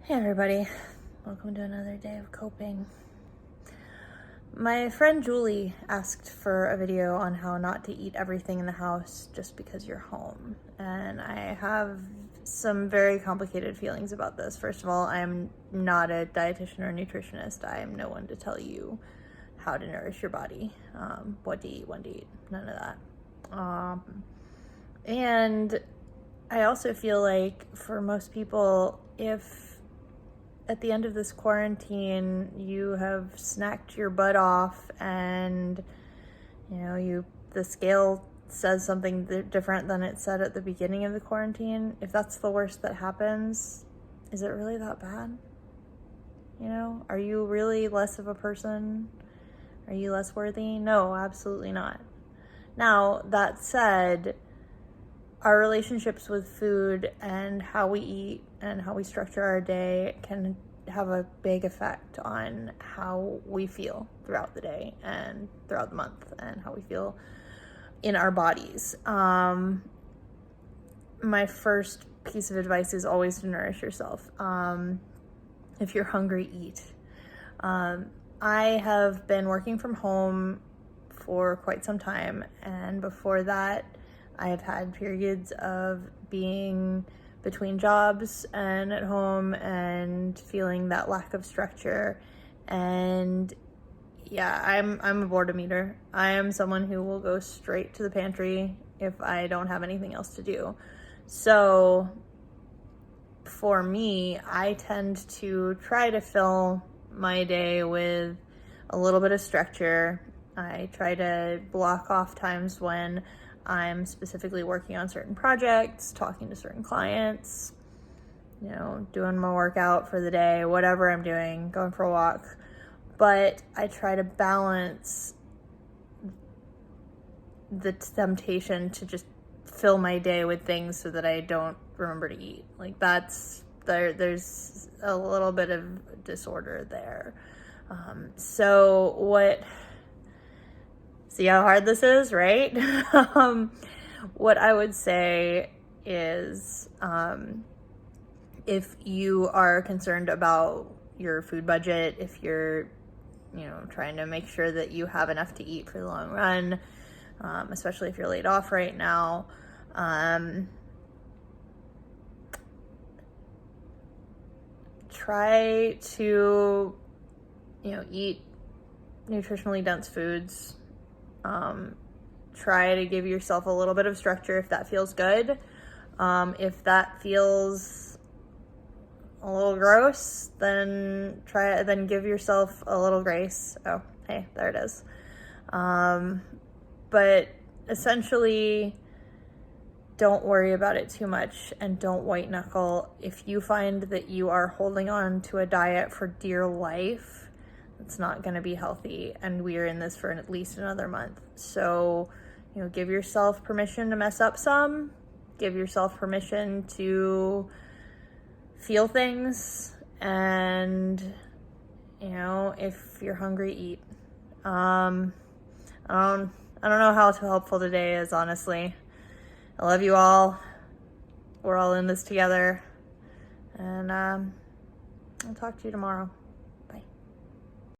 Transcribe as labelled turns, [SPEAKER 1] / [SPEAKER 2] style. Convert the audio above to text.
[SPEAKER 1] Hey everybody, welcome to another day of coping. My friend Julie asked for a video on how not to eat everything in the house just because you're home. And I have some very complicated feelings about this. First of all, I'm not a dietitian or nutritionist. I am no one to tell you how to nourish your body, what to eat, when to eat, none of that. And I also feel like for most people, if at the end of this quarantine you have snacked your butt off and the scale says something different than it said at the beginning of the quarantine, if that's the worst that happens, is it really that bad? Are you really less of a person? Are you less worthy? No, absolutely not. Now, that said, our relationships with food and how we eat and how we structure our day can have a big effect on how we feel throughout the day and throughout the month and how we feel in our bodies. My first piece of advice is always to nourish yourself. If you're hungry, eat. I have been working from home for quite some time, and before that, I have had periods of being between jobs and at home and feeling that lack of structure. And yeah, I'm a boredom eater. I am someone who will go straight to the pantry if I don't have anything else to do. So for me, I tend to try to fill my day with a little bit of structure. I try to block off times when I'm specifically working on certain projects, talking to certain clients, doing my workout for the day, whatever I'm doing, going for a walk. But I try to balance the temptation to just fill my day with things so that I don't remember to eat. Like there's a little bit of disorder there. See how hard this is, right? What I would say is, if you are concerned about your food budget, if you're, trying to make sure that you have enough to eat for the long run, especially if you're laid off right now, try to, eat nutritionally dense foods. Try to give yourself a little bit of structure if that feels good. If that feels a little gross, then give yourself a little grace. Oh, hey, there it is. But essentially, don't worry about it too much and don't white knuckle. If you find that you are holding on to a diet for dear life, it's not going to be healthy, and we are in this for at least another month. So, give yourself permission to mess up some. Give yourself permission to feel things, and if you're hungry, eat. I don't know how helpful today is, honestly. I love you all. We're all in this together, and I'll talk to you tomorrow.